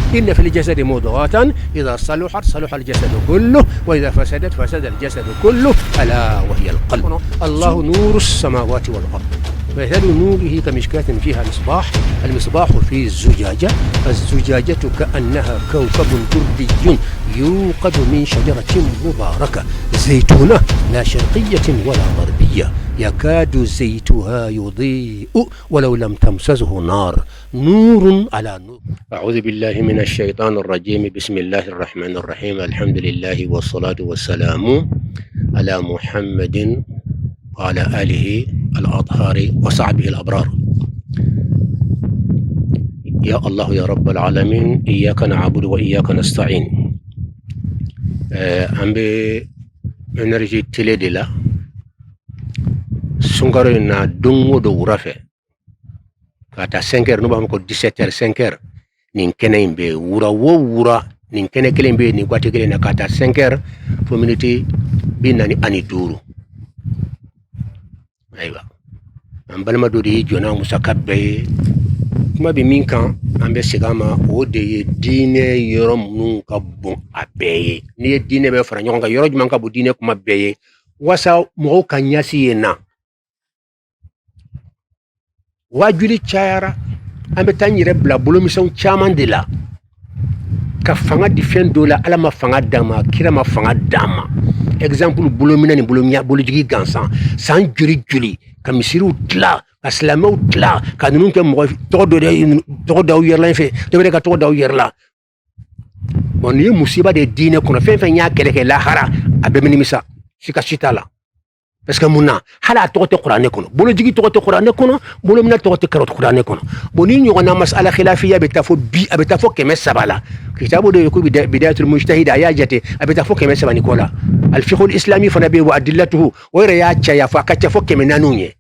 إن في الجسد مضغة إذا صلحت صلح الجسد كله وإذا فسدت فسد الجسد كله ألا وهي القلب. الله نور السماوات والأرض مثل نوره كمشكاة فيها مصباح المصباح في الزجاجة الزجاجة كأنها كوكب دري يوقد من شجرة مباركة زيتونة لا شرقية ولا غربية يكاد زيتها يضيء ولو لم تمسسه نار نور على نور. أعوذ بالله من الشيطان الرجيم. بسم الله الرحمن الرحيم. الحمد لله والصلاة والسلام على محمد وعلى آله الأطهار وصحبه الأبرار. يا الله يا رب العالمين إياك نعبد وإياك نستعين. أمبي إنرجي تليدلا سنغرنا دونغو دو رافع كاتا 5h نوبا مكو 17h 5h نين كنين بي ورا وورا نين كنين كلين بي ني غواتي كلين كاتا 5h فومينيتي بي ناني اني دورو ايوا ام بالما دودي جونا مسكبي kuma bi min kan an bɛ segin a ma o de ye diinɛ yɔrɔ minnu ka bon a bɛɛ ye. N'i ye diinɛ bɛɛ fara ɲɔgɔn kan yɔrɔ jumɛn ka bon diinɛ kuma bɛɛ ye wasa mɔgɔw ka ɲɛsi ye na wajuli cayara an bɛ taa n yɛrɛ bila bolomisɛnw caman de la ka fanga di fɛn dɔ la ala ma fanga d'a ma kira ma fanga d'a ma. Exemple bolomina ni bolojigi gansan san joli joli ka misiriw dilan ka silamɛw dilan ka ninnu kɛ mɔgɔ tɔgɔ daw yɛrɛ la in fɛ dɔ wɛrɛ ka tɔgɔ daw yɛrɛ la. Bon nin ye musiba de ye diinɛ kɔnɔ fɛn fɛn y'a kɛlɛ kɛ lahara a bɛɛ bɛ nimisa sika si t'a la parce que mun na hali a tɔgɔ tɛ kuranɛ kɔnɔ bolojigi tɔgɔ tɛ kuranɛ kɔnɔ bolomina tɔgɔ tɛ kuranɛ kɔnɔ. Bon ni ɲɔgɔnna masala khilafiya bɛ taa fɔ bi a bɛ taa fɔ 100 la kitabu dɔ ye ko bidayatul mujtahid a y'a jate a bɛ taa fɔ 100 ni kɔ la alfiqhul islami fana bɛ yen wa adillatuhu o yɛrɛ y'a caya fɔ a ka ca fɔ 400 ye.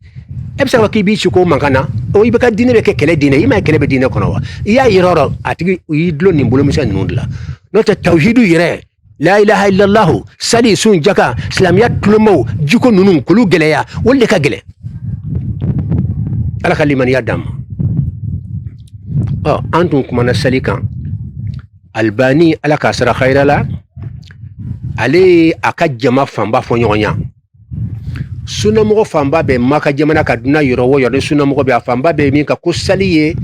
E bɛ se ka k'i b'i ci ko mankan na o i bɛ ka diinɛ bɛ kɛ kɛlɛ diinɛ i ma ye kɛlɛ bɛ diinɛ kɔnɔ wa i y'a yira yɔrɔ a tigi u y'i dulon nin bolomisɛn ninnu de la n'o tɛ tawhidu yɛrɛ la ilaha illallahu sali sun jaka silamɛya tulomaw jiko ninnu k'olu gɛlɛya olu de ka gɛlɛn ala ka limaniya d'an ma. An tun kumana sali kan Albani ala k'a sara khayra la ale a ka jama fanba fɔ ɲɔgɔn ya sunamɔgɔ fanba bɛ maka jamana ka duna yɔrɔ o yɔrɔ sunamɔgɔ bɛ a fanba bɛ min ka ko sali ye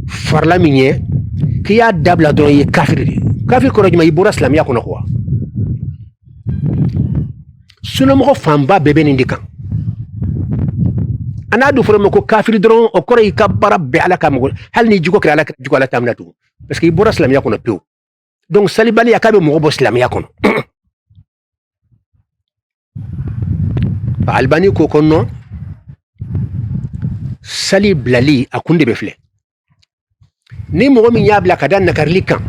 farla min ye k'i y'a dabila dɔrɔn i ye kafiri de kafiri kɔrɔ jumɛn i bɔra silamɛya kɔnɔ quoi. Sunamɔgɔ fanba bɛɛ bɛ nin de kan a n'a dun fɔra ma ko kafiri dɔrɔn o kɔrɔ i ka baara bɛɛ ala ka mɔgɔ hali ni jugo kɛra ala jugo ala ta mina tugun parce que i bɔra silamɛya kɔnɔ pewu donc salibaliya k'a bɛ mɔgɔ bɔ silamɛya kɔnɔ. Albani ko kɔnɔ sali bilali a kun de bɛ filɛ ni mɔgɔ min y'a bila ka da nakarili kan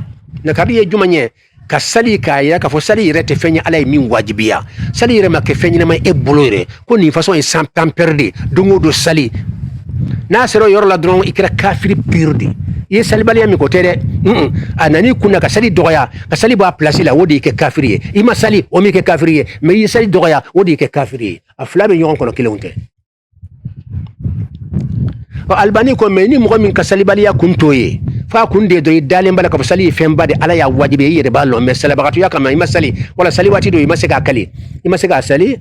nakarili ye jumɛn ye ka sali k'a yira k'a fɔ sali yɛrɛ tɛ fɛn ye ala ye min wajibiya sali yɛrɛ ma kɛ fɛn ɲɛnama e bolo yɛrɛ ko nin façon ye san tanpɛri de don o don sali n'a sera o yɔrɔ la dɔrɔn i kɛra kafiri pire de i ye salibaliya min ko tɛ dɛ a nani kunna ka sali dɔgɔya ka sali bɔ a place la o de y'i kɛ kafiri ye i ma sali o min kɛ kafiri ye mais i ye sali dɔgɔya o de y'i kɛ kafiri ye a fila bɛ ɲɔgɔn kɔnɔ kelenw tɛ. Albani ko mais ni mɔgɔ min ka salibaliya kun t'o ye f'a kun de dɔ i dalen b'a la ka fɔ sali ye fɛnba de ala y'a wajibi i yɛrɛ b'a lɔn mais salibagatuya kama i ma sali wala sali waati dɔ i ma se k'a kali i ma se k'a sali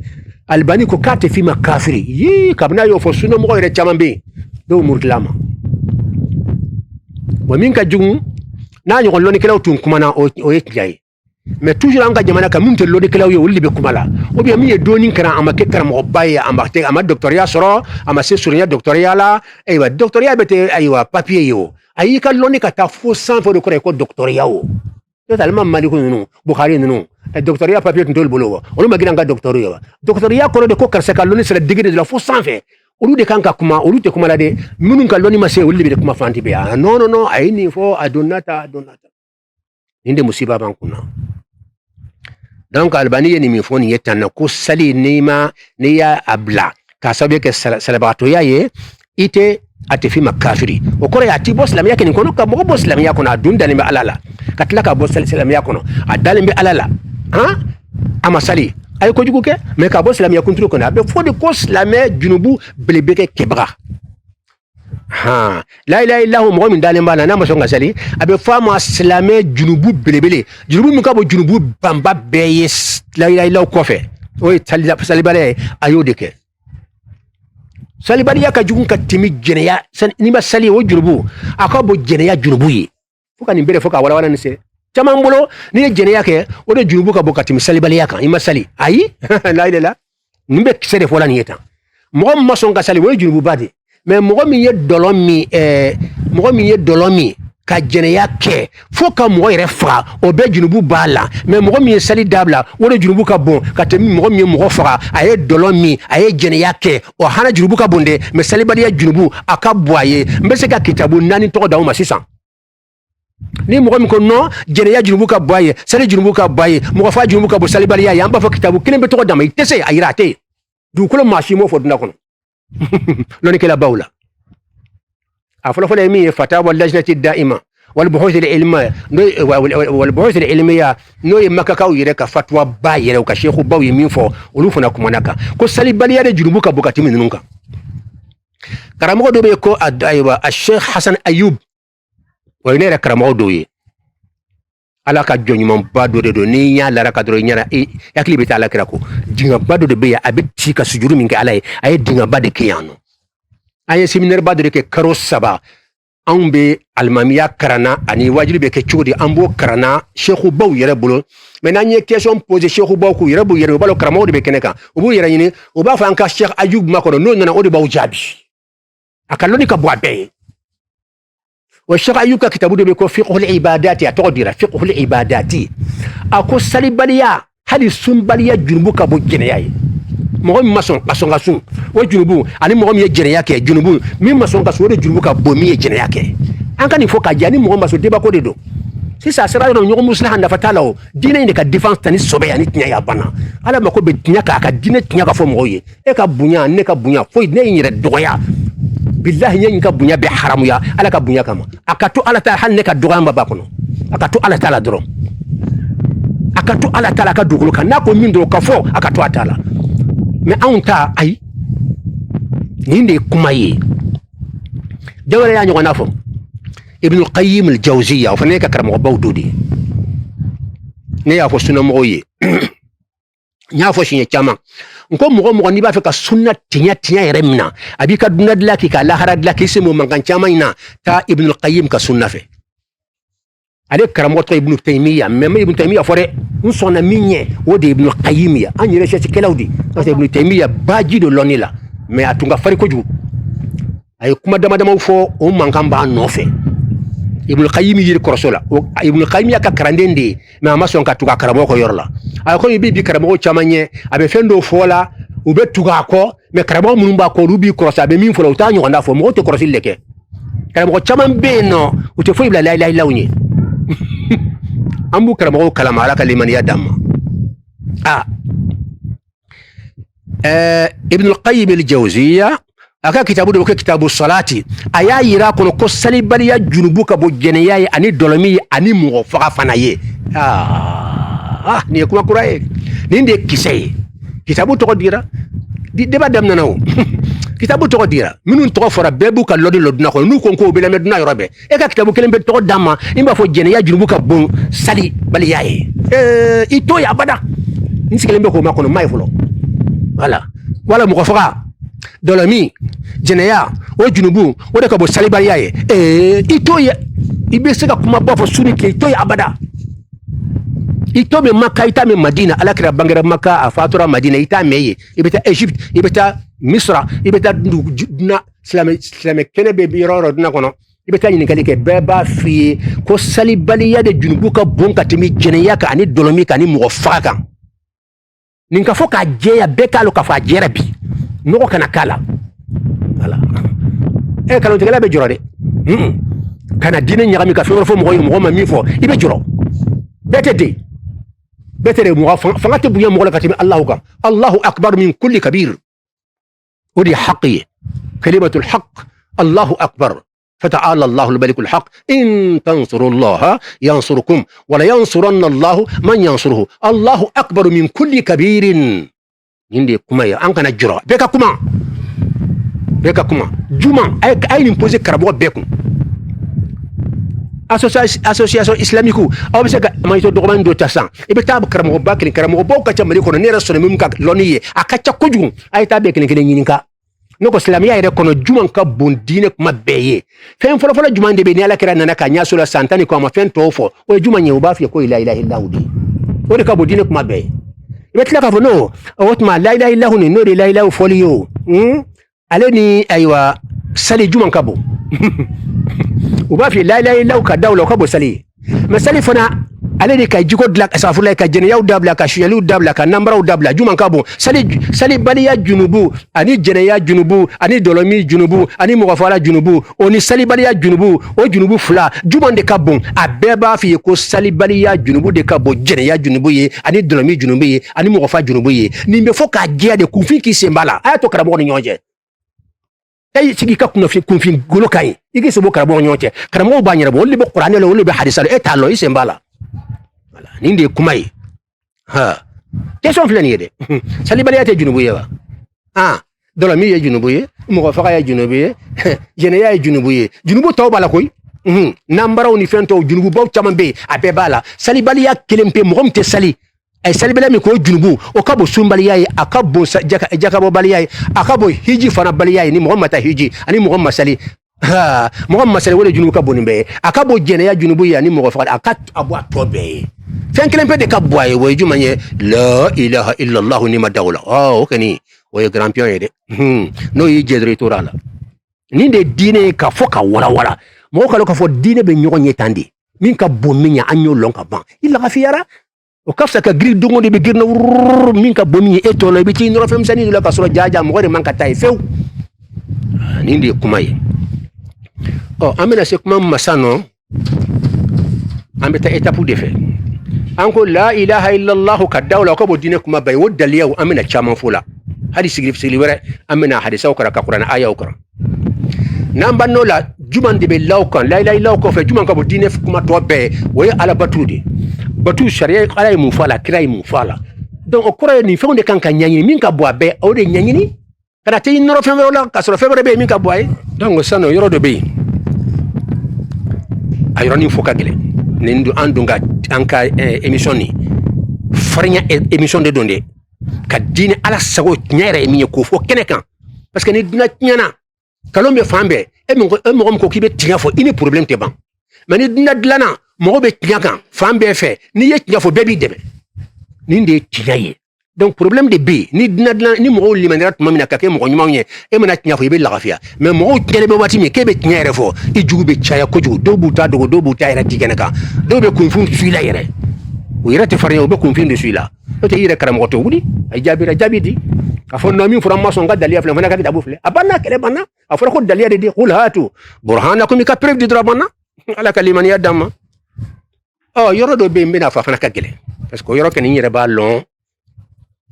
Albani ko k'a tɛ f'i ma kafiri yii kabini a y'o fɔ sunamɔgɔ yɛrɛ caman bɛ yen dɔw murutila ma. Wa min ka jugu n'a ɲɔgɔn lɔnnikɛlaw tun kumana o ye tiɲɛ ye mais toujours an ka jamana kan min tɛ lɔnnikɛlaw ye olu de bɛ kuma la ou bien min ye dɔɔni kalan a ma kɛ karamɔgɔba ye a ma doctorat sɔrɔ a ma se surunya doctorat la ayiwa doctorat bɛ tɛ ayiwa papier ye o a y'i ka lɔnni ka taa fo sanfɛ de kɔrɔ ye ko doctorat o n'o tɛ alimami Maliku ninnu Bukhari ninnu doctorat papier tun t'olu bolo wa olu ma girin an ka doctorat ye wa doctorat kɔrɔ de ko karisa ka lɔnni sera degré de la fo sanfɛ olu de kan ka kuma olu tɛ kuma la dɛ minnu ka lɔnni ma se olu de bɛ kuma fanti bɛ yan non a ye nin fɔ a donna ta nin de musiba b'an kunna. Donc Albani ye nin min fɔ nin ye tan na ko sali n'i y'a bila k'a sababu kɛ salibagatoya ye i tɛ a tɛ f'i ma kafiri o kɔrɔ ye a t'i bɔ silamɛya kɛ nin kɔnɔ ka mɔgɔ bɔ silamɛya kɔnɔ a dun dalen bɛ ala la ka tila ka bɔ silamɛya kɔnɔ a dalen bɛ ala la a ma sali a ye kojugu kɛ mais ka bɔ silamɛya kunturu kɔnɔ a bɛ fɔ de ko silamɛ junubu belebele kɛ kɛbaga ha la ilaha illallah mo min dalen bana na ma songa sali abe fama silame junubu belebele junubu min ka bo junubu bamba beye la ilaha illallah ko fe o salibale ayode ke salibale ya ka jugun ka timi jeneya ni ma sali o junubu akabo jeneya junubu yi fuka ni bere fuka wala ni se caman bolo ni jeneya ke o de junubu ka bo ka timi salibale ya kan ima sali ayi la ilaha ni be kise de fola ni eta mo ma songa sali o junubu bade mais mogo min ye dɔlɔ min ka jɛnɛya kɛ fo ka mɔgɔ yɛrɛ faga o bɛɛ junubu b'a la mais mɔgɔ min ye sali dabila o de junubu ka bon ka tɛmɛ mɔgɔ min ye mɔgɔ faga a ye dɔlɔ min a ye jɛnɛya kɛ o hana junubu ka bon dɛ mais salibaliya junubu a ka bon a ye n bɛ se ka kitabu 4 tɔgɔ d'aw ma sisan ni mɔgɔ min ko non jɛnɛya junubu ka bon a ye sali junubu ka bon a ye mɔgɔ faga junubu ka bon salibaliya ye an b'a fɔ kitabu kelen bɛ tɔgɔ d'a ma i tɛ se a yira a tɛ yen dugukolo maa si m'o fɔ dunan kɔnɔ loni kila bawla afolo fole mi fatawa lajnati daima wal buhuth al ilmiya wal buhuth al ilmiya no yimaka ka yire ka fatwa ba yire ka sheikhu baw yimin fo ulu funa kumanaka ko salibaliya de junubu ka bukati minunka karamo do be ko adaiwa al-sheikh Hassan Ayub wa ine karamo do yi ala ka jonyuma bado de do ni nya lara ka dro nyana yakli be ta ala kirako dinga bado de be ya abiti ka sujuru min ka ala ay dinga bade kiyano ay séminaire bado de ke karo saba an be almamiya karana ani wajibi be ke chodi ambo karana cheikhu baw yere bulo mais na nye question poser cheikhu baw ku yere bu yere balo karamo de be keneka obu yere yini o ba fa an ka Cheikh Ayub makono no nana o de baw jabi akaloni ka bo abe والشيخ أيوب كتابه بيكون فقه العبادات يعتقد فقه العبادات أكو سالباليا هذه سنباليا جنوبك أبو جنياي مهم مسون غسون وجنوبو أنا مهم يجنياك جنوبو مين مسون غسون جنوبك أبو مية جنياك أنك نفوق جاني مهم مسون تبا كودو سيسا سرائر نيوم مسلح نفتالو دينا إنك ديفانس تاني صبي يعني تنيا يابانا على ما كو بتنيا كا دينا تنيا كفوم غوي إيكا بنيا نيكا بنيا فوي نيني ردويا بالله ينكا بنيا بحرام يا على كبنيا كما akatu ala ta hanne ka dugamba bakono akatu ala ta la dron akatu ala ta la ka dugulu kan nako min do ka fo akatu atala me anta ay ninde kuma yi jawara ya nyona fo ibn al-qayyim al-jawziyya fa ne ka karamo bawdudi ne ya fo sunna moye nya fo shinye chama nko mogo ni ba fe ka sunna tinya yeremna abika dunad laki ka laharad laki simo mangan chama ina ta ibn al-qayyim ka sunna fe ale karamo to ibn taymiya même ibn taymiya fore nsona minye wodi ibn al-qayyim ya anyire chechi kelawdi parce ibn taymiya baji do lonila mais atunga fari ko ju ay kuma dama fo o mangan ba no fe ibn al-qayyim yiri korosola ibn al-qayyim ya ka karandende mais amason ka tuga karamo ko yorla ay ko bi karamo chamanye abe fendo fola ube tuga ko mais karamo munumba ko rubi korosa be min fola utanyo onda fo mo te korosil leke karamo chaman be no ute fo ibla la ilaha illa unye ambu karamo kalama ala kaliman ya damma ibn al-qayyim al-jawziyya aka kitabu de ko kitabu salati aya yira kono ko salibaliya junubu ka bo jeneyaye ani dolomi ani mo faga fanaye ni kuma kuraye ni de kisay kitabu to dira di deba dem nanaw kitabu to dira minun to fora bebu ka lodi loduna ko nu ko be la meduna yorobe e ka kitabu kelen be to dama imba fo jeneya junubu ka bon sali baliyaye ito ya bada ni sikelen be ko makono may fulo wala mo faga dolomi jeneya o junubu o de ka bo salibaliya ye ito ya ibe se ka kuma ba fo suni ke ito ya abada ito me Makka ita me Madina ala kira bangara Makka afatura Madina ita meye ibeta Egypt ibeta Misra ibeta na islamic kene be biroro dina kono ibeta ni kali ke beba fi ko salibaliya de junubu ka bon ka timi jeneya ka ani dolomi ka ni mo faka ninka fo ka jeya bekalo ka fa jerabi no kana kala wala kala tegala be joro de kana dina nyagami ka fo mo ma mi fo ibe joro betede mo fangate buya mo la katimi Allahu akbar min kulli kabir ودي حقي كلمة الحق الله أكبر فتعالى الله الملك الحق إن تنصروا الله ينصركم ولا ينصرن الله من ينصره الله أكبر من كل كبير عندي كما أنك نجرا بك كما beka kuma juma ay ni poser karabo beku association islamique aw be se ka mayto dogoman do tasan e be tab karamo bakri karamo bo ka chamali ko ne rasul mum ka loniye akacha kojugu ay tabe kene nyininka no ko islamiya ire kono juma ka bon dine kuma beye fen folo folo juma de be ni ala kira nana ka nya sura santani ko ma fen tofo o juma nyi ba fi ko ila ilaha illa hu di o de ka bo dine kuma beye e be tlaka fo no o ma la ilaha illa hu ni no de la ilaha folio ale ni aywa sali juma ka bo ubafi la ilaha illa ka dawla ka bo sali masali fana ale ka jiko dlak asafula ka jene yaw dabla ka shiyalu dabla ka nambra dabla juma ka bo sali baliya junubu ani jene ya junubu ani dolomi junubu ani mugafala junubu oni sali baliya junubu o junubu fula juma de ka bon abeba fi ko sali baliya junubu de ka bo jene ya junubu ye ani dolomi junubu ye ani mugafa junubu ye ni me fo ka dia de kufi ki sembala ayato karabo ni nyonje ay sigi ka kunfin golo kay igi sebo karabo nyonche karamo ba nyara bo libo qur'an lo libo hadisa e talo isembala wala ninde kumay ha question flani yede sali baliyate junubu yewa dola mi ye junubu ye mo fa ya junubu ye jene ya junubu ye junubu tawbala koy nambara oni fento junubu bo chamambe ape bala sali baliya kelempe mo gomte sali ay salibela mi ko junubu o kabo sumbali yayi akabo jakabo bali yayi akabo hiji fana bali yayi ni muhammad hiji ani muhammad sali muhammad sali wala junubu kabo nimbe akabo jene ya junubu ya ni mo fa akat abu atobe fen kelempe de kabo ay way jumanye la ilaha illa allah ni madawla okani way grand pion yede no yi jedre torala ni de dine ka foka wala wala mo ka lo ka fo dine be nyogonye tandi min ka bominya anyo lonka ban illa gafiyara o kafsa ka gri dungo de be girna min ka bomi e to lo be ci no fam sani la ka solo jaaja mo gore man ka tay few ni ndi kumay amena se kuma masano ambeta étape de fait anko la ilaha illa allah ka dawla ko bo dine kuma bay wodal yow amena chaman fula hadi sigri wara amena hadi sawkara ka qur'an aya ukra namba no la juman de be lawkan la ilaha illa ko fe juman ka bo dine kuma to be way ala batude batu sharia ala mu fala kira mu fala donc o kora ni fewde kanka nyanyini min ka boa be o de nyanyini kada te noro fewre la ka soro fewre be min ka boa donc sano yoro de be ayro ni foka gele nendu andunga anka émission ni farnya émission de donde ka dine ala sago nyere mi ko fo kenekan parce que ni dina nyana kalombe fambe e mo ko kibe tinya fo ini problème te ban mais ni dina dlana mo be tinyaka fambe fe ni ye tinya fo bebi debe ni nde tiyaye donc problème de b ni dina ni mo limanira tumamina ka ke mo nyumanye e mena tinya fo be la gafia mais mo tinya be wati mi ke be tinya refo i jugu be chaya ko jugu do buta ira tigenaka do be kunfun suila yere o ira te farnya o be kunfun de suila o te ira karam goto wudi ay jabidi afon no min furam maso ngadali afle fana ka dabu fle abanna kele banna afora ko dalia de qul hatu burhanakum ka preuve de droit banna ala kaliman ya damma yoro do be mbina fa fana ka gele parce que yoro ken ni reba long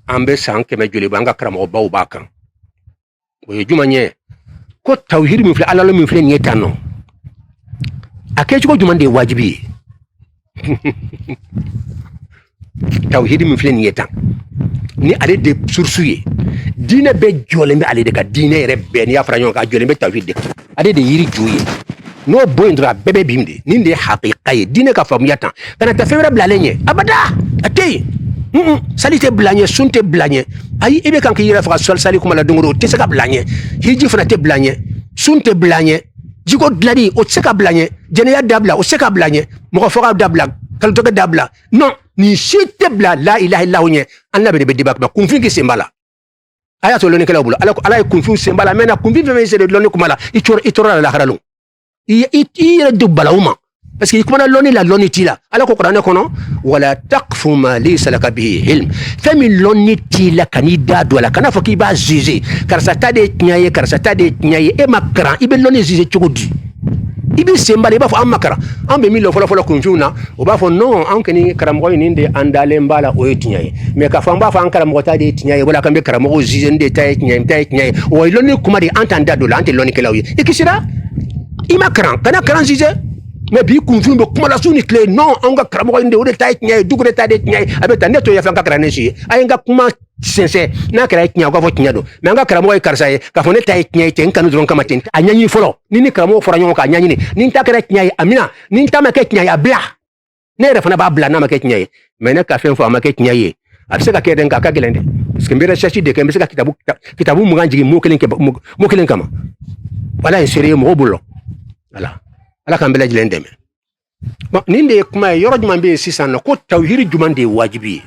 ambe sanke me juli banga karamo baw bakan o jumanye ko tawhid mi fle ala lo mi fle nyetano akechi ko jumande wajibi tawhid mi fle nyetan ni ale de sursuye dine be jolembe ale de ka dine rebe ni afranyon ka jolembe tawhid de ale de yiri juye no boindra bebe bimde ninde haqiqaye dine ka fam yatan kana ta fewra blalenye abada atey salite blanye sunte blanye ay ebe kan ki yira fa sol sali kuma la dunguro te saka blanye hiji fana te blanye sunte blanye jiko dladi o saka blanye jene ya dabla o saka blanye mo fa dabla kal to dabla non ni shite bla la ilaha illa hu annabi be dibak ba kunfin ki sembala aya to loni kala bula ala kunfin sembala mena kunfin fe se de loni kuma la itora la haralo i dubbala uma parce que kuma loni la loni tila ala ko qur'an kono wala taqfu ma laysa laka bihi ilm fami loni tila kanida do la kana foki ba juger car ça tade nyaye e makran ibe loni juger chugudi ibe sembale ba fo amakara ambe mi lo folo kunjuna o ba fo non anke ni karamo ni nde andale mbala o etinyaye mais ka famba fa ankara mo tade etinyaye wala kambe karamo o juger nde tay tinyaye o loni kuma di entenda do la ante loni kelawi ikisira ima kana karan jije mais bi kunfun be kuma la suni clé non anga karamo inde wode tay nyay dugure tay de nyay abeta neto ya fanka karane shi ay nga kuma sincère n'a kɛra tiɲɛ ko fɔ tiɲɛ don mais an ka karamɔgɔ ye karisa ye k'a fɔ ne ta ye tiɲɛ ye ten n kanu dɔrɔn kama ten a ɲɛɲini fɔlɔ ni karamɔgɔ fɔra ɲɔgɔn kan a ɲɛɲini ni n ta kɛra tiɲɛ ye amina ni n ta ma kɛ tiɲɛ ye a bila ne yɛrɛ fana b'a bila n'a ma kɛ tiɲɛ ye mais ne ka fɛn fɔ a ma kɛ tiɲɛ ye a bɛ se ka kɛ dɛ nka a ka gɛlɛn dɛ parce que n bɛ recherche de kɛ n bɛ se ka kitabu mugan jigin mot kelen kama wala ye seere ye mɔgɔw bolo voilà ala k'an bɛɛ lajɛlen dɛmɛ bon nin de ye kuma ye yɔrɔ jumɛn bɛ yen sisan nɔ ko tawhiri jumɛn de ye wajibi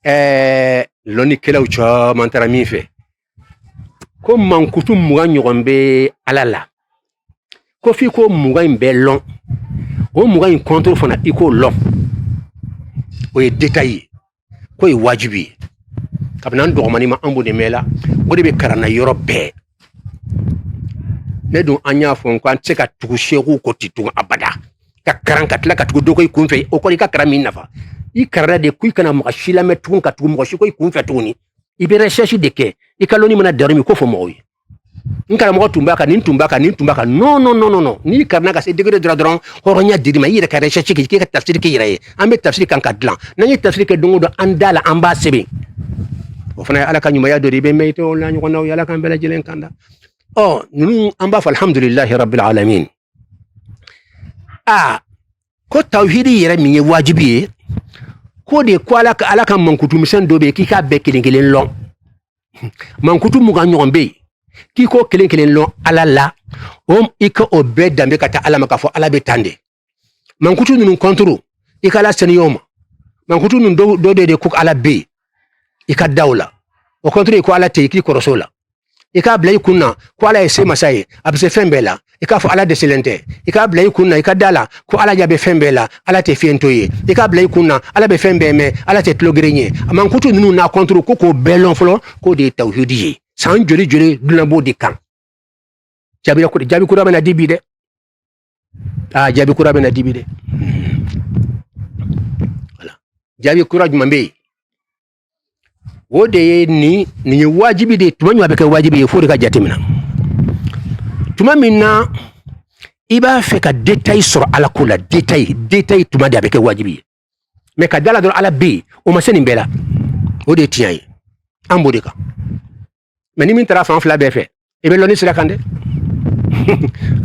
ye lɔnnikɛlaw caman taara min fɛ ko mankutu mugan ɲɔgɔn bɛ ala la ko f'i ko mugan in bɛɛ lɔn o mugan in kɔnto fana i k'o lɔn o ye détail ye k'o ye wajibi ye kabini an dɔgɔmani ma an b'o de mɛn la o de bɛ kalan na yɔrɔ bɛɛ ne dun an y'a fɔ ko an tɛ se ka tugu seeku kɔ ten tugun abada ka karan ka tila ka tugu dɔ ko i kun fɛ o kɔni i ka karan min nafa i karala de ko i kana mɔgɔ si lamɛn tugun ka tugu mɔgɔ si ko i kun fɛ tuguni i bɛ recherche de kɛ i ka lɔnni mana daru min ko fɔ mɔgɔw ye n karamɔgɔ tun b'a kan nin tun b'a kan nin tun b'a kan non n'i karana ka se degré dɔ dɔrɔn hɔrɔnya dir'i ma i yɛrɛ ka recherche kɛ k'i ka tafsiri k'i yɛrɛ ye an bɛ tafsiri kan ka dilan n'an ye tafsiri kɛ don o don an da la an b'a sɛbɛn o fana ye ala ka ɲumanya dɔ de i bɛ mɛn i tɛ o la ɲɔgɔnnaw ye ala k'an bɛɛ lajɛlen kan da ninnu an b'a fɔ alhamdulilahi rabbil alamin ko tawhidi yɛrɛ min ye wajibi ye ko de ko ala ka mankutu misɛn dɔ bɛ yen k'i k'a bɛɛ kelen kelen lɔn mankutu mugan ɲɔgɔn bɛ yen k'i ko kelen kelen lɔn ala la i ka o bɛɛ danbe ka taa ala ma k'a fɔ ala bɛ tan de mankutu ninnu kɔntoro i ka ala saniya o ma mankutu ninnu dɔ de ko ala bɛ yen i ka da o la o kɔntoro ko ala tɛ yen k'i kɔrɔso la i k'a bila i kun na ko ala ye se masa ye a bɛ se fɛn bɛɛ la i k'a fɔ ala dɛsɛlen tɛ i k'a bila i kun na i ka da la ko ala ɲɛ bɛ fɛn bɛɛ la ala tɛ fiɲɛ to ye i k'a bila i kun na ala bɛ fɛn bɛɛ mɛn ala tɛ tulo geren ye a mankutu ninnu n'a kɔntoro ko k'o bɛɛ lɔn fɔlɔ k'o de ye tawhidi ye san joli dunan b'o de kan jaabi kura bɛna di bi dɛ jaabi kura bɛna di bi dɛ voilà jaabi kura jumɛn bɛ yen o de ye nin ye wajibi de tuma min a bɛ kɛ wajibi ye fo de ka jateminɛ tuma min na i b'a fɛ ka détail sɔrɔ ala ko la détail tuma de a bɛ kɛ wajibi ye mais ka da la dɔrɔn ala bɛ yen o ma se nin bɛɛ la o de ye tiɲɛ ye an b'o de kan mais ni min taara fan fila bɛɛ fɛ i bɛ lɔnni sira kan dɛ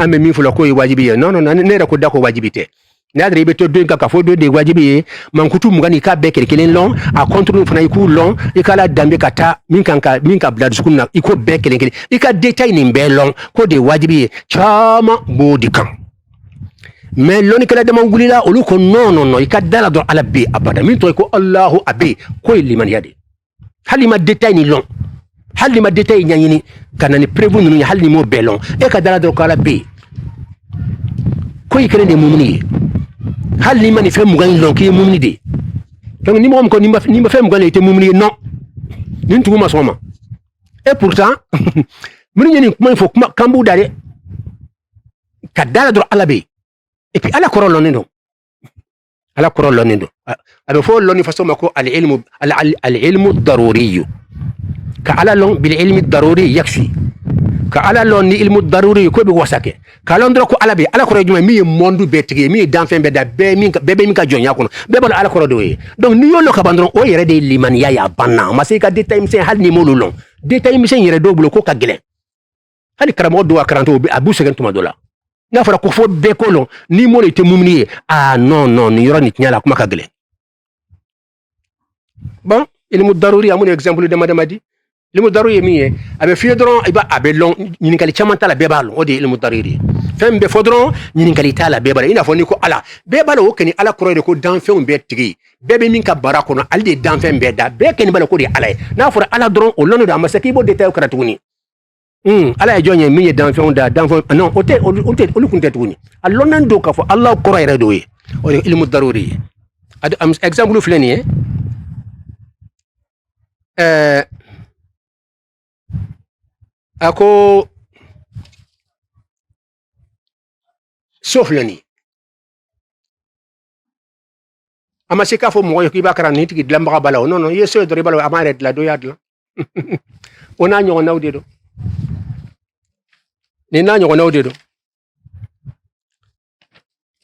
an bɛ min fɔ k'o ye wajibi ye non ne yɛrɛ ko da ko wajibi tɛ n'a yɛrɛ i bɛ to don kan ka fɔ don de ye wajibi ye mankutu mugan i k'a bɛɛ kelen kelen lɔn a kɔntoro fana i k'u lɔn i k'a la danbe ka taa min ka bila dusukun na i k'o bɛɛ kelen kelen i ka détail nin bɛɛ lɔn k'o de ye wajibi ye caman b'o de kan mais lɔnnikɛla dama wulila olu ko non i ka da la dɔrɔn ala bɛ yen abada min tɔgɔ ye ko alahu a bɛ yen k'o ye limaniya de hali ma détail nin lɔn hali ni ma détail ɲɛɲini ka na ni preuve ninnu ye hali ni m'o bɛɛ lɔn e ka da la dɔrɔn ko ala bɛ yen ko i kelen de ye mumini ye hali n'i ma nin fɛn mugan in lɔn k'i ye mumini de ye donc ni mɔgɔ min ko n'i ma fɛn mugan i tɛ mumini ye non nin tugu ma sɔn ma et pourtant minnu ye nin kuma in fɔ kan b'u da dɛ ka da la dɔrɔn ala bɛ yen et puis ala kɔrɔ lɔnnen don ala kɔrɔ lɔnnen don a bɛ fɔ lɔnni façon ma ko al-ilmu daruriyu ka ala lɔn bil ilmi daruri yakfi ka ala lɔn ni ilmu daruri ko bɛ wasa kɛ ka lɔn dɔrɔn ko ala bɛ ala kɔrɔ ye jumɛn min ye monde bɛɛ tigi ye min ye danfɛn bɛɛ da bɛɛ bɛ min ka jɔnya kɔnɔ bɛɛ b'a dɔn ala kɔrɔ de ye donc n'i y'o lɔn ka ban dɔrɔn o yɛrɛ de ye limaniya ye a banna a ma se i ka détail misɛn hali n'i m'olu lɔn détail misɛn yɛrɛ dɔw bolo ko ka gɛlɛn hali karamɔgɔ dɔw a karantɔ a b'u sɛgɛn tuma dɔ la n'a fɔra ko fo bɛɛ ko lɔn n'i m'o i tɛ mumini ye non nin yɔrɔ nin tiɲɛ la kuma ka gɛlɛn bon ilmu daruri amun exemple dama di ilmu daruri ye min ye a bɛ fiyɛ dɔrɔn a bɛ lɔn ɲininkali caman t'a la bɛɛ b'a lɔn o de ye ilmu daruri ye fɛn bɛɛ fɔ dɔrɔn ɲininkali t'a la bɛɛ b'a la i n'a fɔ ni ko ala bɛɛ b'a la o kɛni ala kɔrɔ de ko danfɛnw bɛɛ tigi bɛɛ bɛ min ka baara kɔnɔ ale de ye danfɛn bɛɛ da bɛɛ kɛni b'a la ko de ye ala ye n'a fɔra ala dɔrɔn o lɔn don a ma se k'i b'o détail kɛra tuguni ala ye jɔn ye min ye danfɛnw da danfɛn non olu kun tɛ tuguni a lɔnnen don k'a fɔ ala kɔrɔ yɛrɛ d'o ye o de ye ilmu daruri ye exemple filɛ nin ye a ko so filɛ nin ye a ma se k'a fɔ mɔgɔ ye k'i b'a kɛra nin tigi dilanbaga b'a la non i ye so ye dɔrɔn i b'a la a m'a yɛrɛ dilan dɔ y'a dilan o n'a ɲɔgɔnnaw de don nin n'a ɲɔgɔnnaw de don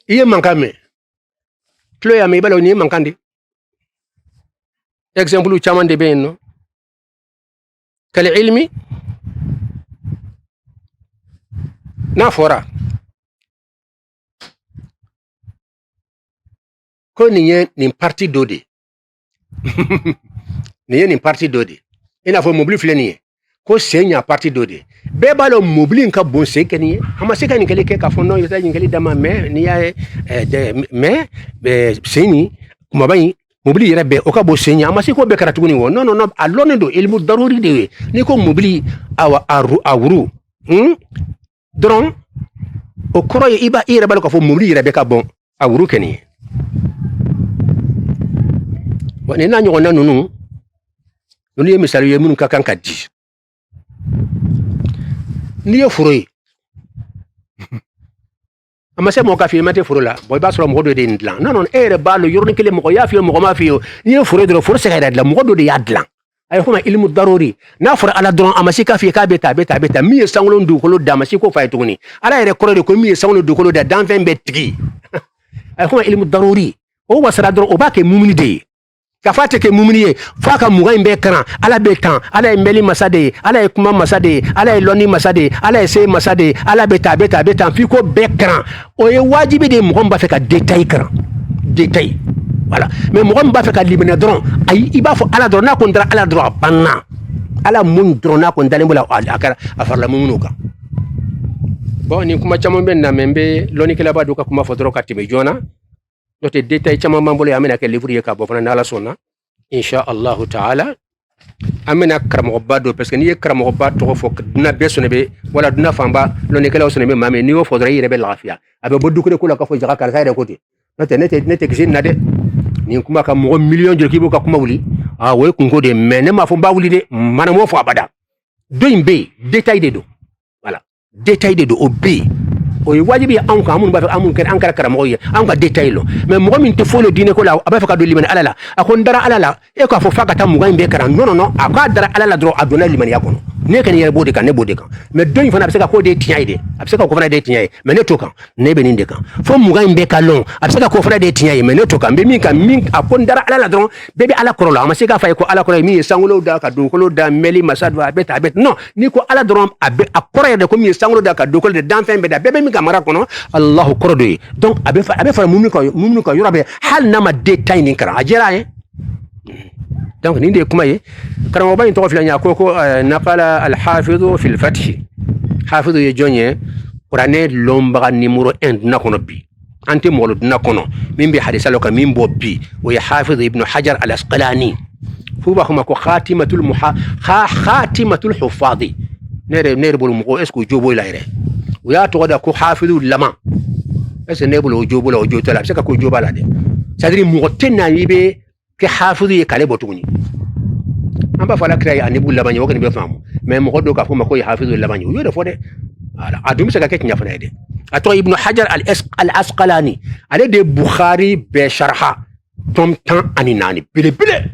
i ye mankan mɛn tulo y'a mɛn i b'a la nin ye mankan de exemple caman de bɛ yen nɔ kal ilmi n'a fɔra ko nin ye nin parti dɔ de nin ye nin parti dɔ de i n'a fɔ mobili filɛ nin ye ko sen ɲa parti dɔ de bɛɛ b'a dɔn mobili in ka bon sen kɛ nin ye a ma se ka nin kɛli kɛ k'a fɔ non i taa nin kɛli d'a ma mais n'i y'a ye mais sen nin kumaba in mobili yɛrɛ bɛɛ o ka bon sen ɲa a ma se k'o bɛɛ kɛra tuguni wo non non non a lɔnnen don ilmu daruri de ye n'i ko mobili a wuru dɔrɔn o kɔrɔ ye i yɛrɛ b'a dɔn k'a fɔ mobili yɛrɛ bɛɛ ka bon a wuru kɛ nin ye nin n'a ɲɔgɔnna ninnu ye misali ye minnu ka kan ka di n'i ye foro ye a ma se mɔgɔ ka f'i ye i ma tɛ foro la i b'a sɔrɔ mɔgɔ dɔ de ye nin dilan non non e yɛrɛ b'a dɔn yɔrɔnin kelen mɔgɔ y'a f'i ye mɔgɔ m'a f'i ye n'i ye foro ye dɔrɔn foro tɛ se ka yɛrɛ dilan mɔgɔ dɔ de y'a dilan a ye komi ilmu daruri n'a fɔra ala dɔrɔn a ma se k'a f'i ye k'a bɛ tan a bɛ tan a bɛ tan min ye sankolo dugukolo da a ma se k'o f'a ye tuguni ala yɛrɛ kɔrɔ de ko min ye sankolo dugukolo da danfɛn bɛ tigi a ye komi ilmu daruri o wasara dɔrɔn o b'a kɛ mumuni de ye ka fa tɛ kɛ mumuni ye f'a ka mugan in bɛɛ karan ala bɛ tan ala ye mɛli masa de ye ala ye kuma masa de ye ala ye lɔnni masa de ye ala ye se masa de ye ala bɛ tan a bɛ tan a bɛ tan f'i ko bɛɛ karan o ye wajibi de ye mɔgɔ min b'a fɛ ka détail karan détail voilà mais mɔgɔ min b'a fɛ ka libinɛ dɔrɔn ayi i b'a fɔ ala dɔrɔn n'a ko n dara ala dɔrɔn a banna ala mun dɔrɔn n'a ko n dalen bolo a kɛra a farala mumunu kan bon nin kuma caman bɛ na mɛ n bɛ lɔnnikɛla b'a dɔn ka kuma fɔ dɔrɔn ka tɛmɛ joona n'o tɛ détail caman b'an bolo an bɛna kɛ livre ye ka bɔ fana n'ala sɔnna insha allahu taala an bɛna karamɔgɔba dɔ parce que n'i ye karamɔgɔba tɔgɔ fɔ dunan bɛɛ sɔnna bɛ wala dunan fanba lɔnnikɛlaw sɔnna bɛ maa min n'i y'o fɔ dɔrɔn i yɛrɛ bɛ lafiya a bɛ bɔ dukure ko la k'a fɔ jaga karisa yɛrɛ ko ten n'o tɛ ne tɛ kisi nin na dɛ nin kuma ka mɔgɔ miliyɔn joli k'i b'o ka kuma wuli o ye kunko de ye mais ne m'a fɔ n b'a wuli dɛ mana m'o fɔ abada dɔ in bɛ yen détail de don voilà détail de don o bɛ yen o ye wajibi ye anw kan minnu b'a fɛ an kɛra karamɔgɔ ye an ka détail lɔ mais mɔgɔ min tɛ foyi diinɛ ko la a b'a fɛ ka don limaniya ala la a ko n dara ala la e k'a fɔ f'a ka taa mugan in bɛɛ karan non non non a k'a dara ala la dɔrɔn a donna limaniya kɔnɔ ne kɔni yɛrɛ b'o de kan ne b'o de kan mais dɔ in fana a bɛ se ka k'o de ye tiɲɛ ye dɛ a bɛ se ka k'o fana de ye tiɲɛ ye mais ne t'o kan ne bɛ nin de kan fo mugan in bɛɛ ka lɔn a bɛ se ka k'o fana de ye tiɲɛ ye mais ne t'o kan n bɛ min kan a ko n dara ala la dɔrɔn bɛɛ bɛ ala kɔrɔ la a ma se k'a fɔ a ye ko ala kɔrɔ ye min ye sankolo da ka dugukolo da mɛli masa don a bɛ tan a bɛ tan non n'i ko ala dɔrɔn a kɔrɔ yɛrɛ de ko min ye sankolo da ka dugukolo da danfɛn bɛɛ da bɛɛ bɛ min ka mara kɔnɔ allahu kɔrɔ de ye donc a bɛ fara mumuni ka yɔrɔ bɛɛ hali n'a ma détail nin karan a diyara a ye donc nin de ye kuma ye karamɔgɔba in tɔgɔ filɛ nin ye a ko naqala alhafidu fi lfathi hafidu ye jɔn ye kuranɛ lɔnbaga numéro 1 dunan kɔnɔ bi an tɛ mɔgɔ dunan kɔnɔ min bɛ hadisa la ka min bɔ bi o ye hafidu ibnu hajar al asqalani f'u b'a fɔ ma ko khatimatul hufadi ne yɛrɛ bolo mɔgɔ est ce que o jo b'o la yɛrɛ u y'a tɔgɔ da ko hafidu lama est ce que ne bolo o jo b'o la o jo t'a la a bɛ se ka ko jo b'a la dɛ c'est à dire mɔgɔ tɛ na i bɛ kɛ hafidu ye k'ale bɔ tuguni an b'a fɔ ala kira ye ani b'u laban ye o kɔni bɛ faamu mais mɔgɔ dɔw k'a fɔ ma ko ye hafidu laban ye u y'o de fɔ dɛ voilà a dun bɛ se ka kɛ tiɲɛ fana ye dɛ a tɔgɔ ibnu hajar al asqalani ale de ye bukhari bɛɛ sharha tɔm 14 belebele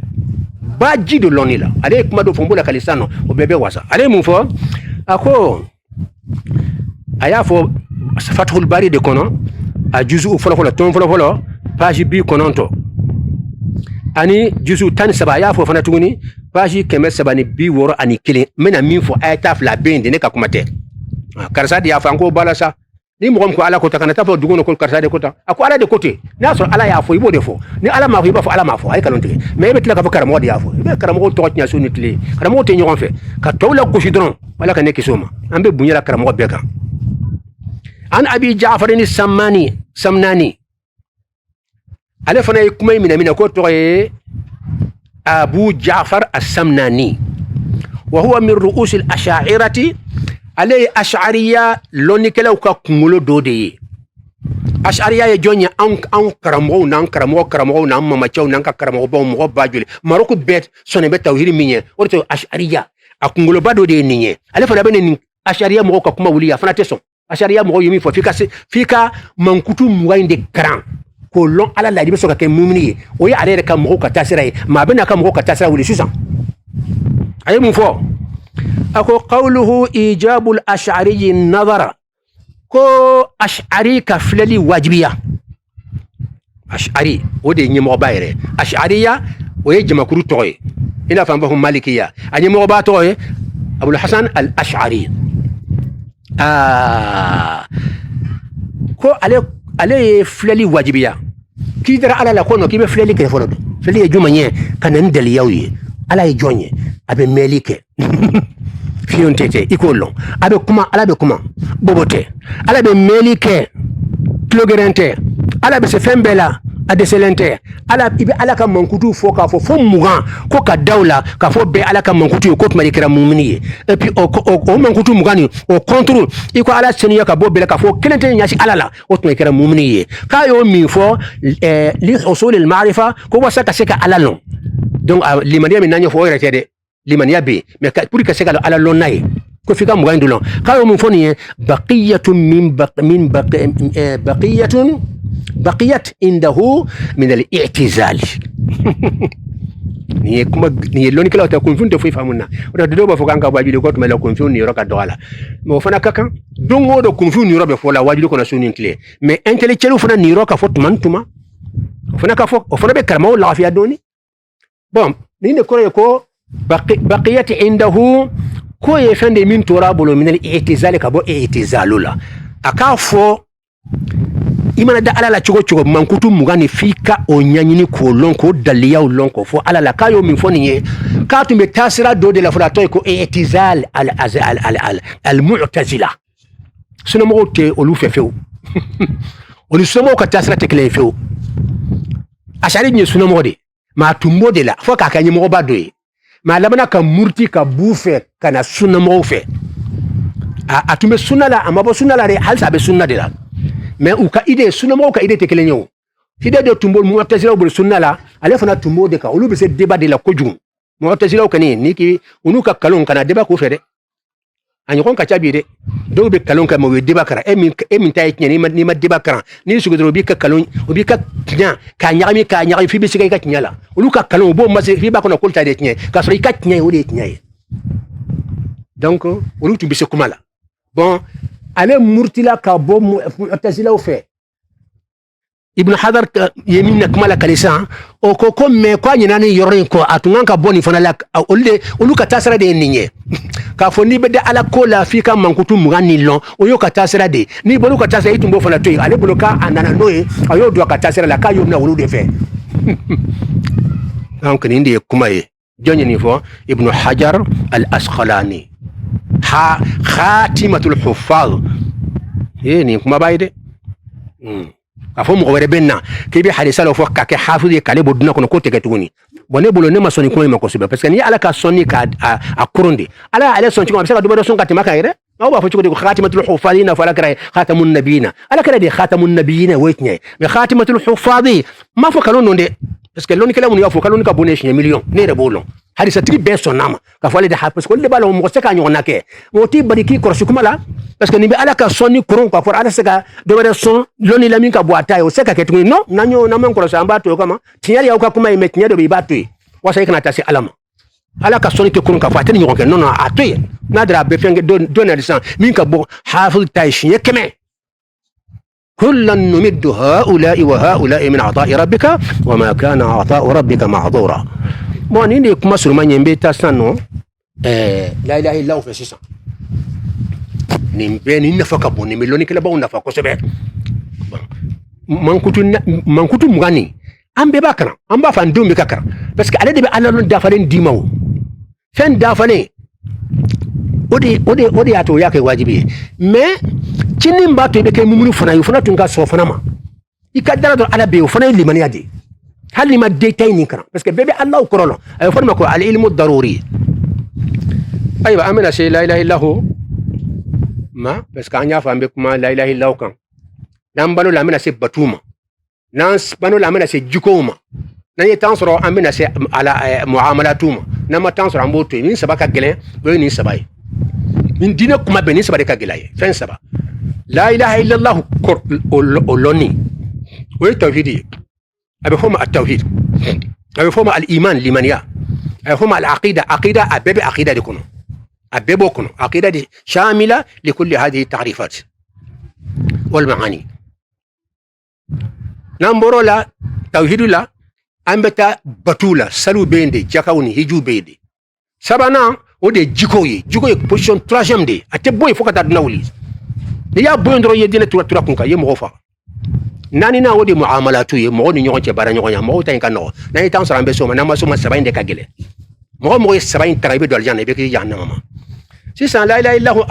baji de lɔnni la ale ye kuma dɔ fɔ n b'o la kalisa nɔ o bɛɛ bɛ wasa ale ye mun fɔ a ko a y'a fɔ fathul bari de kɔnɔ a juzu fɔlɔfɔlɔ tɔn fɔlɔfɔlɔ page 90 ani juzu 17 a y'a fɔ fana tuguni page 361 n bɛna min fɔ a ye taa fila bɛ yen de ne ka kuma tɛ karisa de y'a fɔ an k'o bala sa ni mɔgɔ min ko ala ko ta kana taa fɔ dugu kɔnɔ ko karisa de ko ta a ko ala de ko ten n'a y'a sɔrɔ ala y'a fɔ i b'o de fɔ ni ala m'a fɔ i b'a fɔ ala m'a fɔ a ye kalon tigɛ mais e bɛ tila k'a fɔ karamɔgɔ de y'a fɔ i bɛ karamɔgɔw tɔgɔ tiɲɛ su ni tile karamɔgɔw tɛ ɲɔgɔn fɛ ka tɔw la gosi dɔrɔn ala ka ne kisi o ma an bɛ bonya la karamɔgɔ bɛɛ kan an abi ja'far ni samnani ale fana ye kuma in minɛ ko tɔgɔ ye abu ja'far as-samnani wa huwa min ru'us al-ash'ariyati ale ye ash'ariya lɔnnikɛlaw ka kunkolo dɔ de ye ash'ariya ye jɔn ye an karamɔgɔw n'an mamacɛw n'an ka karamɔgɔbaw mɔgɔ ba joli maroko bɛɛ sɔnnen bɛ tawhid min ye o de tɛ ash'ariya a kunkoloba dɔ de ye nin ye ale fana bɛ nin ash'ariya mɔgɔw ka kuma wuli a fana tɛ sɔn ash'ariya mɔgɔw ye min fɔ f'i ka mankutu 20 de karan k'o lɔn ala la i bɛ sɔn ka kɛ mumini ye o ye ale yɛrɛ ka mɔgɔw ka taasira ye maa bɛ n'a ka mɔgɔw ka taasira wuli sisan a ye mun fɔ a ko qawluhu ijabul ash'ari nadara ko ash'ari ka filɛli wajibiya ash'ari o de ye ɲɛmɔgɔba yɛrɛ ash'ariya oye jamakuru toye ina famba hum malikiya ani mo ba toye abul hasan al ash'ari ko ale flali wajibiya ki dara ala la kono ki be flali ke fodo flali jumanye kanan dal yawi ala e jonye abe melike fiontete ikolo abe kuma ala be kuma bobote ala be melike klogerente ala be se fembela adeselente ala ibe ala ka mankutu fo ka fo mugan ko ka dawla ka fo be ala ka mankutu ko tuma dikira mumini et puis o mankutu mugani o contrôle iko ala seniya ka bo be ka fo kelente nyasi ala la o tuma dikira mumini ka yo mi fo li usul al ma'rifa ko wasa ka seka ala lon donc limaniya min nanyo fo retede limaniya be mais pour ka seka ala lon nay ko fika mugan dulon ka yo mi fo ni baqiyatun min baqiyatun بقيت عنده من الاعتزال ni kuma ni loni kala ta kunfun to fi famuna wada do ba fokan ka baji ko to mala kunfun ni roka doala mo fana kakan dongo do kunfun ni robe fola waji ko na sunin tle mais intellectuel fana ni roka fot mantuma fana ka fo fana be karma wala afiya doni bon ni ne ko baqiyat indahu ko ye fande min torabulu min al-i'tizal ka bo i'tizalula aka fo imana da ala la chogo mankutu mugani fika o nyanyini ko lonko daliya o lonko fo ala la kayo min foni ye ka tumbe tasira do de la frato ko i'tizal al mu'tazila sunu mo te olu fefew olu somo ka tasira te kle fefew ashari ni sunu mo de ma tumbo de la fo ka kanyi mo ba doye ma labana ka murti ka bufe kana sunu mo fe a tumbe sunala amabo sunala re halsa be sunna de la mais ou ka ide sunna mo ka ide te kele nyo ide de tumbo mu'tazila bul sunna la ale fana tumbo de ka olu be se débat de la kojum mu'tazila ko ni ki unu ka kalon kana débat ko fere anyi kon ka chabi de do be kalon ka mo we débat kara e min tay ni ma débat kara ni su godro bi ka kalon obi ka nya ka nyami fi be se ka nya la olu ka kalon bo ma se fi ba ko na kolta de nya ka so ka nya o de nya donc olu tumbi se kuma la bon ale murtila ka bo mu'tazila fe ibn hadar yeminna kamala kalisa o ko me ko nyina ni yorin ko atungan ka boni fana la olu ka tasara de ninye ka fo ni be de ala ko la fika mankutu mugani lon o yo ka tasara de ni bolu ka tasara itumbo fana to ale bolu ka anana noye ayo do ka tasara la ka yo na wolu de fe donc ni ndi kuma ye jonye ni fo ibn hajar al asqalani khatimatul huffaz ni kuma bayde afo mo were benna ke bi hadisa lo fo ka ke hafiz kale boduna kono ko tege tuguni bone bolo ne masoni kuma ma ko sube parce que ni ala ka sonni ka a kurundi ala sonni ko bisa do do son ka timaka ire aw ba fo ko khatimatul huffazina fala kara khatamun nabiyina ala kara de khatamun nabiyina wetnya mais khatimatul huffazi ma fo kalon nde parce que loni kala mun ya fo kalon ka bonne million ne re bolon hadisa tri be sonama ka fo le de ha parce que le balo mo se ka nyona ke mo ti bariki korsu kuma la parce que ni be ala ka sonni kuron ka for ala se ka do be son loni la min ka boata o se ka ketu no nanyo na man korsu amba to kama tinyali ya ka kuma imetnya do be batu wasa ikana tasi alama ala ka sonni ke kuron ka fa tan nyoko ke non atoy na dra be fenge do na lisan min ka bo hafiz taishi keme كلا نمد هؤلاء وهؤلاء من عطاء ربك وما كان عطاء ربك معذورا mo ni ne kuma suruma nyembe ta sano la ilaha illa hu fasisa nimbe ni nafaka boni miloni kala ba nafaka ko sebe mankutu mugani ambe bakara amba fa ndumbe kakara parce que ale de be alalon dafalen dimaw fen dafale odi ato yake wajibi mais chinin ba to be kay mumunu fana yu fana tunga so fana ma ikadara do ala be fana limani adi hal ma detay ni kana parce que bebe allah korolo ay fana ko al ilmu daruri aywa amena shay la ilaha illa hu ma parce que anya fa ambe kuma la ilaha illa hu kan nan balo la amena se batuma nan bano la amena se jukoma nan ye tansoro amena se ala muamalatuma nan ma tansoro ambo to ni sabaka gelen do ni sabai min dina kuma be ni sabade ka gelaye fen saba la ilaha illa allah kor oloni way tawhidi أبي فما التوحيد أبي فما الإيمان لمن أبي فما العقيدة أبي عقيدة دي كنو أبي بوكنو عقيدة دي شاملة لكل هذه التعريفات والمعاني نمبر لا توحيد لا ambeta batula salu bende jakawni hiju bede sabana o de jikoye position 3e de ate boy fokata dunawli ni ya boy ndro yedine tura kunka ye mo fa nani na o de muamalatu ye mo ni nyonche bara nyonya mo tan kan no na itan sarambe so na maso masaba inde kagele mo ye saba intarabe do aljanna be ki jahannama ma سيسان لا إله إلا هو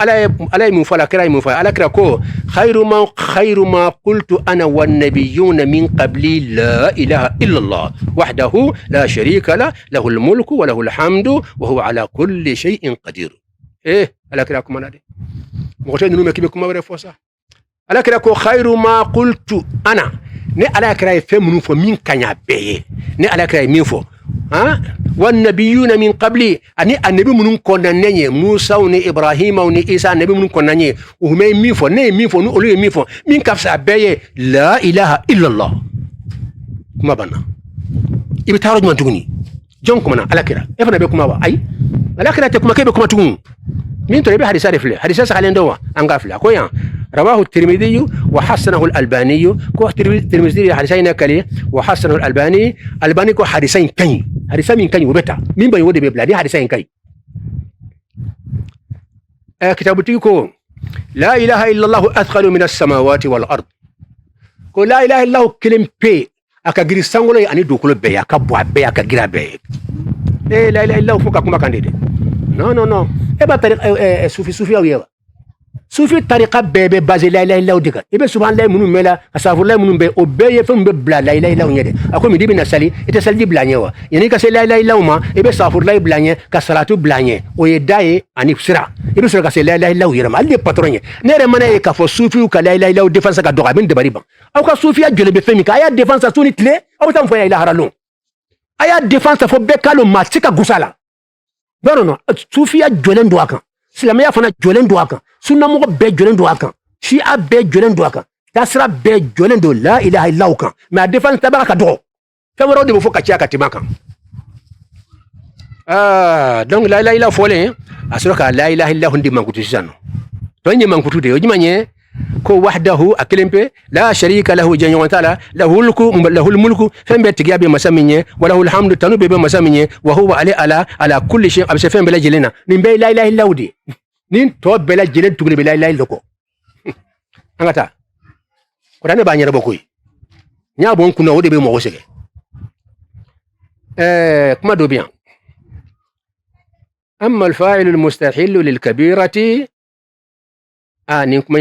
على مفعل كراي مفعل على كراكو خير ما قلت أنا والنبيون من قبلي لا إله إلا الله وحده لا شريك له له الملك وله الحمد وهو على كل شيء قدير إيه على كراكم أنا دي مغتين نومي كيبكم ما برفوسا على كراكو خير ما قلت أنا ني على كراي فمنو فمين كان يبيه ني على كراي مينفو ها والنبيون من قبلي اني النبي منون كوننني موسى وني ابراهيم وني عيسى النبي منون كوننني وهم ميفو نو اولي ميفو من كفسا بي لا اله الا الله كما بنا يبتارج من تغني جونكم انا على كده افنا بكم اي على كده تكما كيبكم تغني من تربي حديث عرف له حديث سخالين دوا انغافلا كويا رواه الترمذي وحسنه الالباني كو الترمذي حديثين كلي وحسنه الالباني كو حديثين كاي حديث من كاي وبتا من باي ودي بلادي حديثين كاي كتابتيكو لا اله الا الله اثقل من السماوات والارض كو لا اله الا الله كلم بي اكا غري سانغولي اني دوكلو بي اكا بوا بي اكا غرا بي لا اله الا الله فوكا كما كان دي نو eba tariqa sufi awiya sufi tariqa bebe base la ilaha illa dika ibe subhanallah munu mela asafurlah munu be obeye fem be bla la ilaha illa nyede akomi dibi na sali ite sali blanye wa yani ka se la ilaha illa ma ibe asafurlah blanye ka salatu blanye o yedaye ani sira ibe sura ka se la ilaha illa yirama alde patronye nere mana e ka fo sufi ka la ilaha illa defense ka doga bin de bari ban aw ka sufi ajole be femi ka aya defense suni tle aw tam fo ya ilaha ralon aya defense fo be kalo matika gusala non sufiya jolen do akan silamaya fana jolen do akan sunna mo be jolen do akan shi'a be jolen do akan tasra be jolen do la ilaha illa kan ma defense tabaka do famaro de fo ka ci aka timaka donc la ilaha illa fole asura ka la ilaha illa hundi mankutu sano to nyi mankutu de ojimanye ko wahdahu akilimpe la sharika lahu janyu ta'ala lahu mulku fembe tigabe masaminye wala lahu alhamdu tanube be masaminye wa huwa ala kulli shay abse fembe la jilena nimbe la ilaha illa udi nin to bela jilen tugule be la ilaha illa ko angata ko dane ba nyere bokoy nya bon kuna wode be mo wosege kuma do bien amma al-fa'il al-mustahil lil-kabirati nin kuma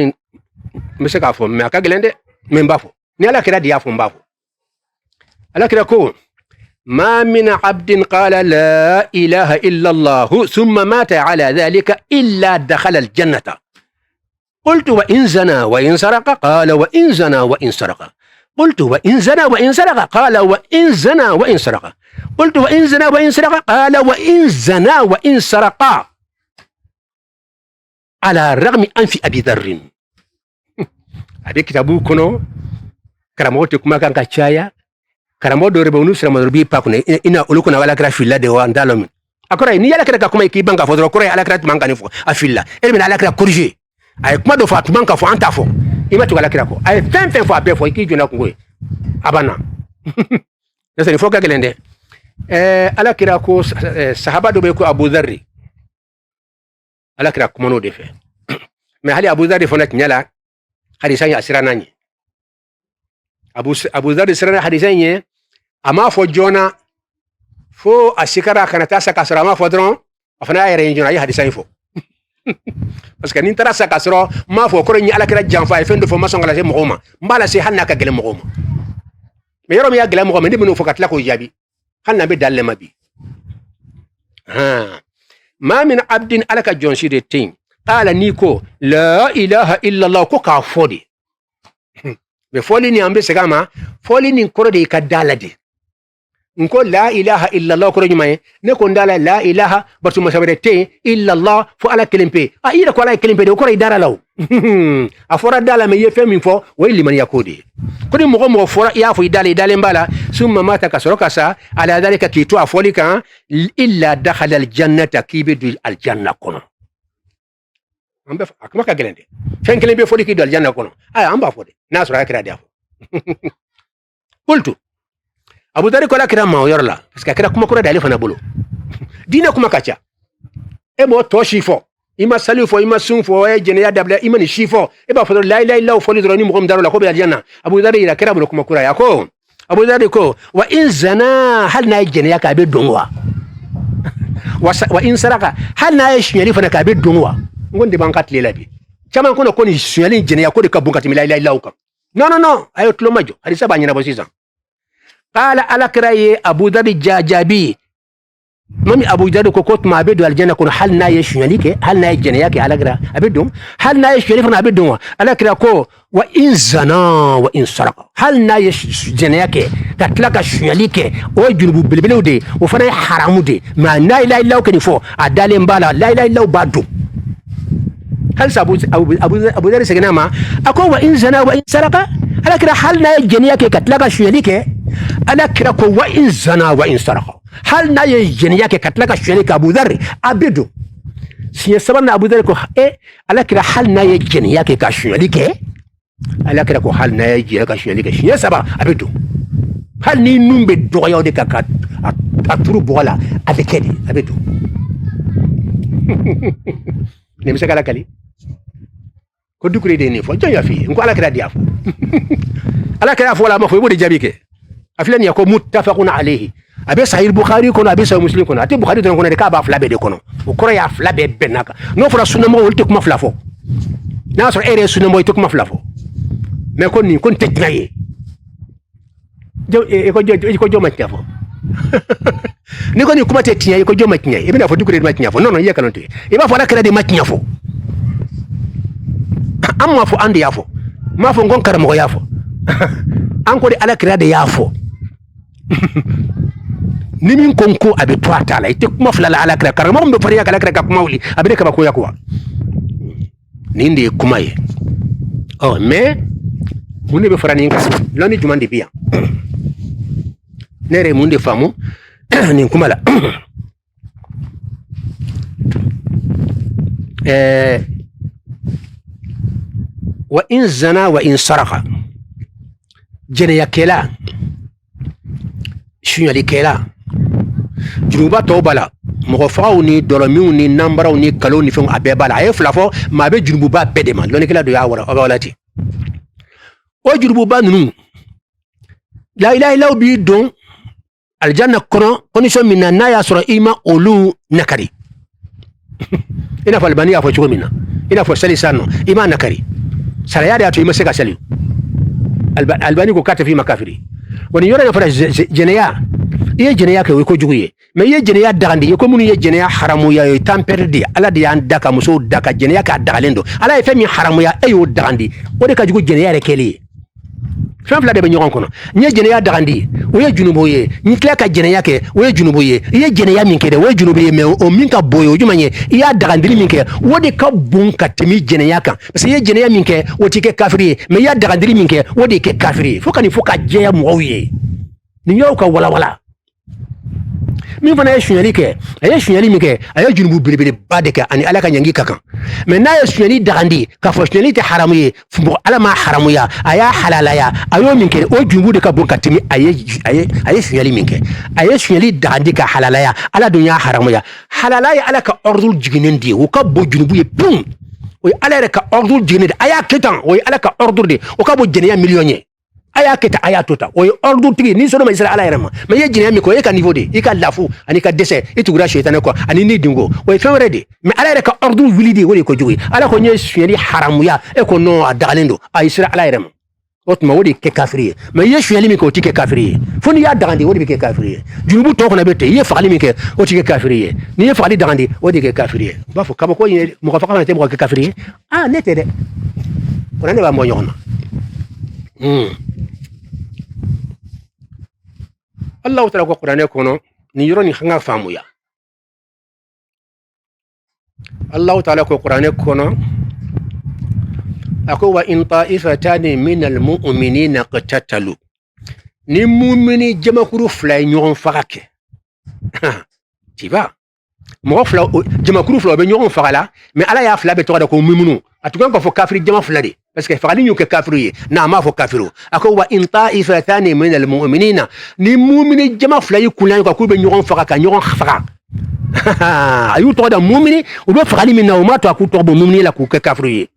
مسك عفوا ما كاغلند من بافو نيالا كده ديافو بافو على كده كو ما من عبد قال لا اله الا الله ثم مات على ذلك الا دخل الجنه قلت وان زنى وان سرق قال وان زنى وان سرق قلت وان زنى وان سرق قال وان زنى وان سرق قلت وان زنى وان سرق قال وان زنى وان سرق على رغم انف ابي ذر ade kitabu kono karamote kuma kan kachaya karamodo rebe unusra madrubi pakune ina ulukuna wala kra filla de wa ndalom akora ni yala kra kuma ki banka fodro kora ala kra manka ni fo afilla elmi ala kra corriger ay kuma do fa manka fo anta fo ima to ala kra ko ay fen fo abe fo ki jona ko abana nasa ni fo ka gelende ala kra ko sahaba do be ko Abu Dharr ala kra kuma no defe mais hali Abu Dharr fo nak nyala hadisan ya sirananye Abu Dharr sirana hadisan ama fo jona fo asikara kana tasa kasra ma fo dron afana ay renjona ya hadisan fo parce que ni tara sa kasro ma fo ko ni ala kira janfa e fendo fo mason ngala se mogoma mbala se hanna ka gele mogoma me yoro mi ya gele mogoma ndi bino fo katla ko jabi hanna be dalle mabi ma min abdin alaka jonsi de tin قال نيكو لا إله إلا الله كوكا فودي بفولي ني أمبي سكاما فولي ني كورو دي كدالة نكو لا إله إلا الله كورو نيماي نكو ندالا لا إله برسو مسابرتي إلا الله فو على كلمبي إيدا كو على كلمبي دي وكورو يدارا لو أفورا دالا مي يفهم فو ويلي من يكودي كودي مغو فورا يافو يدالي مبالا ثم مات كسروكاسا على ذلك كيتو أفولي كان إلا دخل الجنة كيبدو الجنة كونو ambe akuma ka gelende fen kelen be fodi ki dal janna kono ay amba fodi nasura kira diafo qultu Abu Dhar ko la kira ma yorla parce que kira kuma kura da alifa na bolo dina kuma kacha e mo to shifo ima salu fo ima sun fo e jene ya dabla ima ni shifo e ba fo la ilaha illa fo lidro ni mo daro la ko be aljanna Abu Dhar ila kira bolo kuma kura ya ko Abu Dhar ko wa in zana hal na jene ya ka be donwa wa in saraka hal na yashnyali fa na ka be donwa ngonde bankat lela bi chama kono koni shnyali jene ya ko de ka bunkati la ilaha illa ka non ayo tlo majo hadisa ba nyina bosisa qala ala kiraye Abu Dhar jajabi mami Abu Dhar ko kot ma bedo aljanna kono hal na yashnyalike hal na jene yake ala kira abedum hal na yashnyali fa na abedum ala kira ko wa in zana wa in saraka hal na jene yake katlaka shnyalike o junubu bilbilu de o fana haramu de ma la ilaha illa ko ni fo adale mbala la ilaha illa badu hal sabu Abu Dhar segena ma ako wa in zana wa in saraka ala kira hal na jene yake katlaka shnyalike ala kira ko wa in zana wa in saraka hal na jene yake katlaka shnyalike Abu Dhar abedu siya sabana Abu Dhar ko ala kira hal na jene yake ka shnyalike ala kira ko hal na jene ka shnyalike siya saba abedu hal ni numbe doya de kaka aturu bola abekedi abedu ne misaka la kali ko dukure de ni fo jaya fi ko ala kira diafo ala kira fo la ma fo bo de jabike afilani yako muttafaqun alayhi abe sahih Bukhari kono abe sahih Muslim kono ati Bukhari don kono de ka ba flabe de kono o koro ya flabe benaka no fora sunna mo wolte kuma flafo na so ere sunna mo to kuma flafo me kon ni kon tejnaye ko jo matnyafo ni ko ni kuma tetnya ko jo matnya e bina fo dukure matnyafo non ye kalonte e ba fo la kala de matnyafo amma fo ande yafo ma fo ngon karamo yafo anko de ala kira de yafo ni min konko abe twata la ite kuma fulala ala kira karamo mbe fariya kala kira ka kuma wuli abe ka ba ko yakwa ni ndi kuma ye mais munde be farani ngasi loni jumande biya nere munde famu ni kuma la wa in zana wa in saraka jene ya kela shunyali kela junuba tobala mo faaw ni dolomiw ni nambaraw ni kalo ni fon abebala ay flafo ma be junubu ba bedema loni kela do ya wara awalati o junubu ba nunu la ilaha illa bi don aljanna kono condition minna na ya sura ima olu nakari ina fal bani afo chumina ina fo salisano ima nakari sala yade atu ima seka sali albani ko kata fi makafiri woni yora na fara jeneya ye jeneya ke ko juguye me ye jeneya dagandi ko munu ye jeneya haramu ya tamperdi ala de an daka muso daka jeneya ka dagalendo ala e femi haramu ya ayo dagandi o de ka jugu jeneya re keli fla de be nyon kono nye jeneya dagandi o ye junubo ye nyikla ka jeneya ke o ye junubo ye jeneya minke de o ye junubo ye me o minka boyo jumanye ya dagandi minke o de ka bun ka temi jeneya kan parce que ye jeneya minke o tike kafiri me ya dagandi minke o de ke kafiri fo kan fo ka jeya mo ye ni yo ka wala min fana ye sunyali kɛ a ye sunyali min kɛ a ye junubu belebeleba de kɛ ani ala ka ɲangi ka kan mais n'a ye sunyali dagandi k'a fɔ sunyali tɛ haramu ye ala ma haramuya a y'a halalaya a y'o min kɛ o junubu de ka bon ka tɛmɛ a ye sunyali min kɛ a ye sunyali dagandi ka halalaya ala dun y'a haramuya halala ye ala ka ordre jiginen de ye o ka bon junubu ye pum o ye ala yɛrɛ ka ordre jiginen de a y'a kɛ tan o ye ala ka ordre de o ka bon jɛnɛya miliyɔn ye aya keta aya tota o ordre tigi ni sono ma isra ala yarama ma ye jine mi ko e ka niveau de e ka lafu ani ka dese e tugra shaytan ko ani ni dingo o e fewre de mais ala yɛrɛ ka ordre wili de woni ko jogi ala ko nye sueli haramu ya e ko no adalendo a isra ala yarama otuma wodi ke kafiri mais ye sueli mi ko tike kafiri foni ya dagandi wodi ke kafiri junubu to ko na bete ye fagali mi ke o tike kafiri ni ye fagali dagandi wodi ke kafiri ba fo kaba ko ye mo ka fakana te mo ke kafiri ah nete de ko ne ba mo nyona Allah ta'ala ko Qur'ane kono ni yoro ni hanga famuya Allah ta'ala ko Qur'ane kono ako wa in ta'ifatan min al-mu'minina qatatalu ni mu'mini jamakuru fly nyon fakake tiba mo fla jamakuru fla be nyon fakala mais ala ya fla be to da ko mumunu atukan ko fo kafiri jama fla de parce que fagali ñu ke kafiru ye na ma fo kafiru ako wa in ta'ifatani min al mu'minina ni mu'mini jama fla yi kulan ko be ñogon faga ka ñogon faga ayu to da mu'mini o be fagali min na o ma to ku to bo mu'mini la ku ke kafiru ye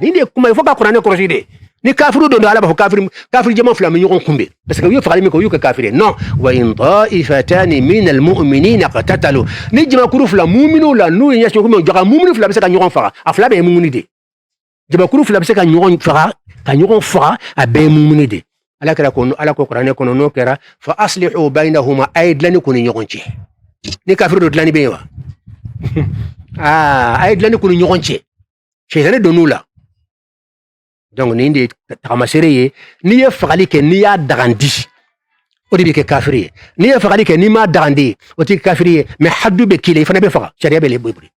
ni de kuma il faut ka qur'an ko de ni kafiru do ala ba kafir jama fla mi ñogon kumbe parce que yu fagali mi ko yu ke kafire non wa in ta'ifatani min al mu'minina qatatalu ni jama kuru fla mu'minu la nu ya ko mo joga mu'minu fla be se ka ñogon faga afla be mu'mini de jaba kuru fila be se ka ɲɔgɔn faga a bɛɛ mumuni de ala ko kuranɛ kɔnɔ n'o kɛra fa aslihu bainahuma a ye dilanni kun ni ɲɔgɔn cɛ ni kafiru dɔ dilanni bɛ yen wa a ye dilanni kun ni ɲɔgɔn cɛ sɛtani donn'u la donc nin de tagamasere ye n'i ye fagali kɛ n'i y'a dagandi o de bɛ kɛ kafiri ye n'i ye fagali kɛ n'i m'a dagandi o tɛ kafiri ye mais haddu bɛ k'i la i fana bɛ faga sariya bɛ leburi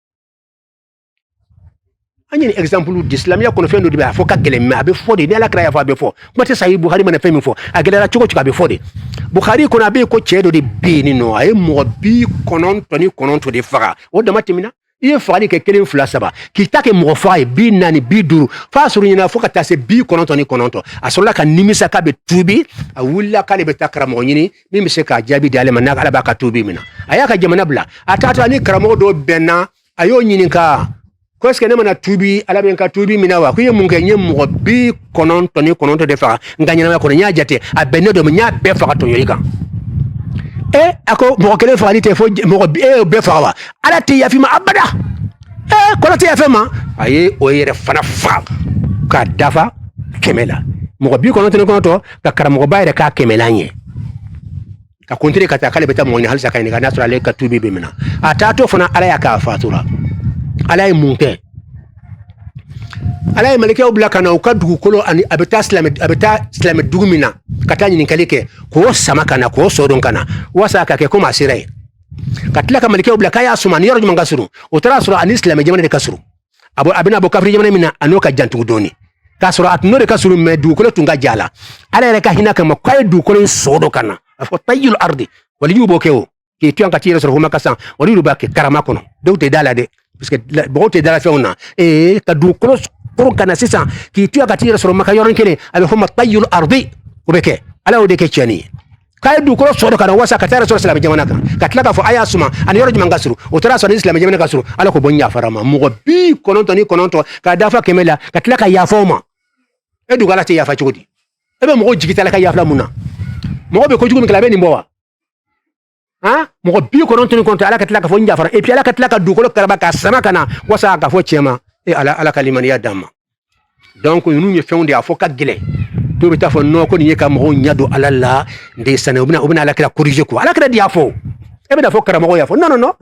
an ye exemple d'islamia kono fɛn dɔ de bɛ a fɔ ka gɛlɛn mais a bɛ fɔ de ni ala kira y'a fɔ a bɛ fɔ kuma tɛ sahi buhari mana fɛn min fɔ a gɛlɛyara cogo cogo a bɛ fɔ de buhari kɔnɔ a bɛ ko cɛ dɔ de bɛ yen nɔ a ye mɔgɔ 99 de faga o dama tɛmɛna i ye fagali kɛ 1 2 3 k'i ta kɛ mɔgɔ faga ye 4 5 f'a sɔrɔ ɲɛna fo ka taa se 99 a sɔrɔla ka nimisa k'a bɛ tuubi a wulila k'ale bɛ taa karamɔgɔ ɲini min bɛ se k'a jaabi di ale ma n'a ala b'a ka tuubi minɛ a y'a ka jamana bila a taatɔ ni karamɔgɔ dɔw bɛnna a y'o ɲininka ko est-ce que ne mana tuubi ala bɛ n ka tuubi minɛ wa ko i ye mun kɛ n ye mɔgɔ 99 de faga n ka ɲɛnamaya kɔnɔ n y'a jate a bɛnnen don n y'a bɛɛ faga tɔɲɔli kan a ko mɔgɔ kelen fagali tɛ fo mɔgɔ y'o bɛɛ faga wa ala tɛ yafi ma abada kɔrɔ tɛ yafi ma a ye o yɛrɛ fana faga k'a dafa 100 la mɔgɔ 99 ka karamɔgɔba yɛrɛ k'a 100 la ɲɛ ka continuer ka taa k'ale bɛ taa mɔgɔ ɲini halisa ka ɲininka n'a sɔrɔ ale ka tuubi bɛ minɛ a taatɔ fana ala y'a k'a fatura ala ye mun kɛ ala ye malikɛw bila ka na u ka dugukolo ani a bɛ taa silamɛ dugu min na ka taa ɲininkali kɛ k'o sama ka na k'o sɔdon ka na walasa ka kɛ komi a sera ye ka tila ka malikɛw bila k'a y'a suma ni yɔrɔ jumɛn ka surun o taara sɔrɔ ani silamɛ jamana de ka surun a bɛna bɔ kafiri jamana min na a n'o ka jan tugu dɔɔni k'a sɔrɔ a tun n'o de ka surun mɛ dugukolo tun ka ja a la ala yɛrɛ ka hinɛ kama k'a ye dugukolo in sɔdon ka na a fɔ tayyul ardi waliyu b'o kɛ o k'i to yan ka t'i yɛrɛ sɔrɔ fo maka san waliyu b'a kɛ karama kɔnɔ dɔw tɛ da la dɛ parce que mɔgɔw tɛ dala fɛnw na ka dugukolo koron ka na sisan k'i to yan ka t'i yɛrɛ sɔrɔ maka yɔrɔnin kelen a bɛ fɔ ma tayyul ardi o bɛ kɛ ala y'o de kɛ tiɲɛni ye k'a ye dugukolo sɔrɔ ka na walasa ka taa yɛrɛ sɔrɔ silamɛ jamana kan ka tila k'a fɔ a y'a suma ani yɔrɔ jumɛn ka surun o taara sɔrɔ ni silamɛ jamana ka surun ala ko bɔ n yafara ma mɔgɔ 99 k'a dafa 100 la ka tila ka yafa o ma e dugu ala tɛ yafa cogo di e bɛ mɔgɔw jigi ta la ka yafa mun na mɔgɔ bɛ kojugu min kɛ a bɛ nin bɔ wa mɔgɔ 99 ala ka tila ka fɔ n yafara et puis ala ka tila ka dugukolo karaba ka sama ka na walasa ka fɔ cɛ ma ala ka limaniya d'an ma donc ninnu ye fɛnw de a fɔ ka gɛlɛn dɔw bɛ taa fɔ non ko nin ye ka mɔgɔw ɲɛ don ala la de sani u bɛna ala kira corriger quoi ala kira de y'a fɔ e bɛ na fɔ karamɔgɔ y'a fɔ non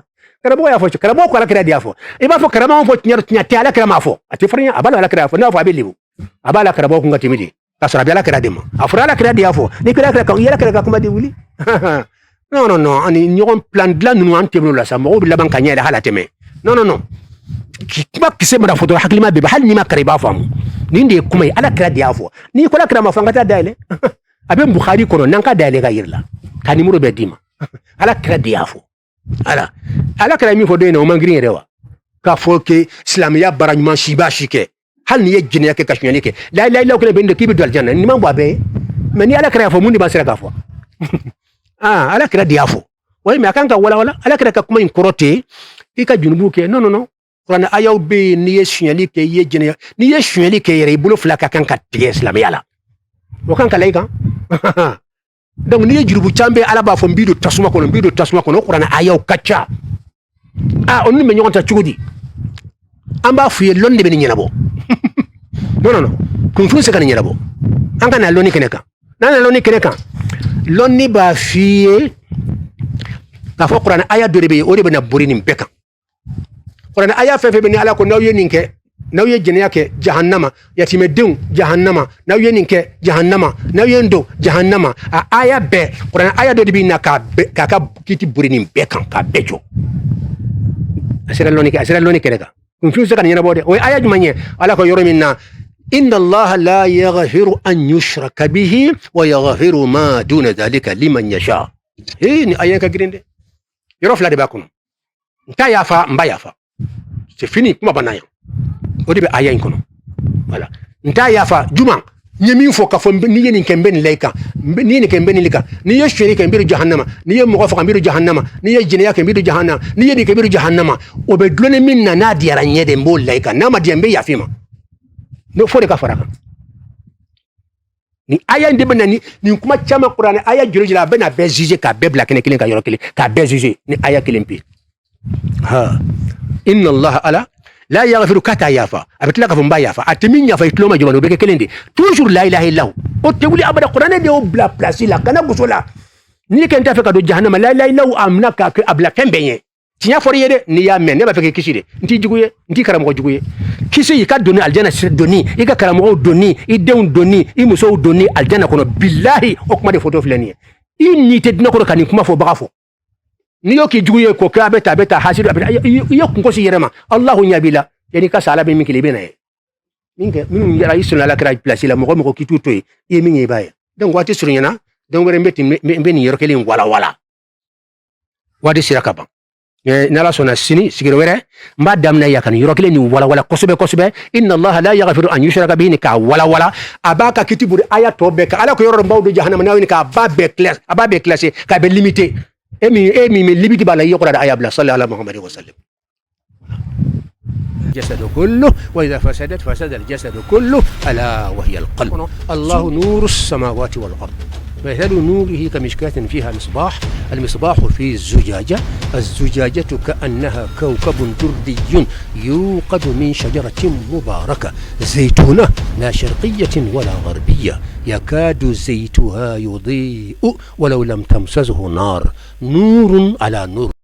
karamɔgɔ y'a fɔ karamɔgɔ ko ala kira de y'a fɔ i b'a fɔ karamɔgɔ fɔ tiɲɛ tɛ ala kira m'a fɔ a tɛ farinya a b'a la ala kira y'a fɔ n'a fɔ a bɛ lebu a b'a la karamɔgɔ kun ka tɛmɛ de k'a sɔrɔ a bɛ ala kira de ma a fɔra ala kira de y'a fɔ ni kira kira ka kuma de wuli non ani ɲɔgɔn plan dilan ninnu an tɛmɛ o la sa mɔgɔw bɛ laban ka ɲɛ yɛrɛ hali a tɛmɛ non kuma kisɛ mana fɔ dɔrɔn hakilima bɛɛ hali n'i ma kari i b'a faamu nin de ye kuma ye ala kira de y'a fɔ n'i ko ala kira ma fɔ an ka taa dayɛlɛ a bɛ Bukhari kɔnɔ n'an ka dayɛlɛ ka yiri la ka nimero bɛɛ d'i ma ala kira de y'a fɔ ala kira ye min fɔ dɔ in na o man girin yɛrɛ wa k'a fɔ ke silamɛya baara ɲuman si b'a si kɛ hali n'i ye jinɛya kɛ ka suɲɛli kɛ layilayilaw kelen bɛ nin de k'i bɛ don alijanna nin man bɔ a bɛɛ ye mais ni ala kira y'a fɔ mun de b'a sera k'a fɔ ala kira de y'a fɔ oui mais a kan ka walawala ala kira ka kuma in kɔrɔ ten i ka junubu kɛ non kuranɛ ayaw bɛ yen n'i ye suɲɛli kɛ i ye jinɛya n'i ye suɲɛli kɛ yɛrɛ i bolo fila ka kan ka tigɛ silamɛya la o kan ka la i kan donc n'i ye jurubu caman bɛ ala b'a fɔ n b'i don tasuma kɔnɔ o kuranɛ ayaw ka ca o ni bɛ ɲɔgɔn ta cogo di an b'a f'i ye lɔnni de bɛ nin ɲɛnabɔ non kunfin se ka nin ɲɛnabɔ an ka na lɔnni kɛnɛ kan n'an na lɔnni kɛnɛ kan lɔnni b'a f'i ye k'a fɔ kuranɛ aya dɔ de bɛ yen o de bɛ na bori nin bɛɛ kan kuranɛ aya fɛn fɛn bɛ ni ala ko n'aw ye nin kɛ n'aw ye jɛnɛya kɛ jahannama yatimɛdenw jahannama n'aw ye nin kɛ jahannama n'aw ye n don jahannama a aya bɛɛ kuranɛ aya dɔ de bɛ na k'a ka kiti bori nin bɛɛ kan k'a bɛɛ jɔ a sera lɔnni kɛnɛ kan kunfin bɛ se ka nin ɲɛnabɔ dɛ o ye aya jumɛn ye ala ko yɔrɔ min na inna allaha la yaghfiru an yushraka bihi wa yaghfiru ma duna dhalika liman yasha ni aya ka girin dɛ yɔrɔ fila de b'a kɔnɔ n t'a yafa n b'a yafa c'est fini kuma banna yan o de bɛ aya in kɔnɔ voilà nta yafa juma nyemi fo ka fo ni yeni kembe ni laika ni ni kembe ni lika ni ye shweri kembe jahannama ni ye mogofa kembe jahannama ni ye jineya kembe jahannama ni ye kembe jahannama o be dlone minna na diara nyede mbo laika na ma diambe yafima no fo de ka faraka ni aya ndebe na ni kuma chama Qur'an aya jurujila bena be juger ka be bla kene kelen ka yoro kelen ka be juger ni aya kelen pi ha inna Allah ala la yaghfiru kata yafa abitla ka fumba yafa atimi yafa itloma jomano be kelende toujours la ilaha illallah o tewuli abada Qur'an de o bla place la kana gusola ni ken ta fe ka do jahannama la ilaha illallah amna ka ke abla kembenye tinya for yede ni ya men ne ba fe ke kishide nti jiguye nti karamo jiguye kisi ka doni aljana sir doni ika karamo doni i deun doni i muso doni aljana kono billahi okuma de photo fleni ni te dina ko kan kuma fo bagafo ni yoki jiguye ko ka beta hasidu abeta yo ko si yerema allah nyabila yani ka sala be min kile bena min yara isuna la kra place la mo ki tuto e min e baye donc wati surunyana donc were mbeti mbeni yero kele wala wadi siraka ban nala sona sini sigiro were mba damna yakan yoro kile ni wala kosobe inna allah la yaghfiru an yushraka bihi ka wala abaka kitiburi aya tobe ka ala ko yoro mbawdo jahannama nawni ka ababe classe ka be limité emi me limité bala yoko da aya bla sallallahu alaihi muhammad wa sallam الجسد كله وإذا فسدت فسد الجسد كله ألا وهي القلب الله نور السماوات والأرض مثل نوره كمشكاة فيها مصباح المصباح في الزجاجة كأنها كوكب دردي يوقد من شجرة مباركة زيتونة لا شرقية ولا غربية يكاد زيتها يضيء ولو لم تمسسه نار نور على نور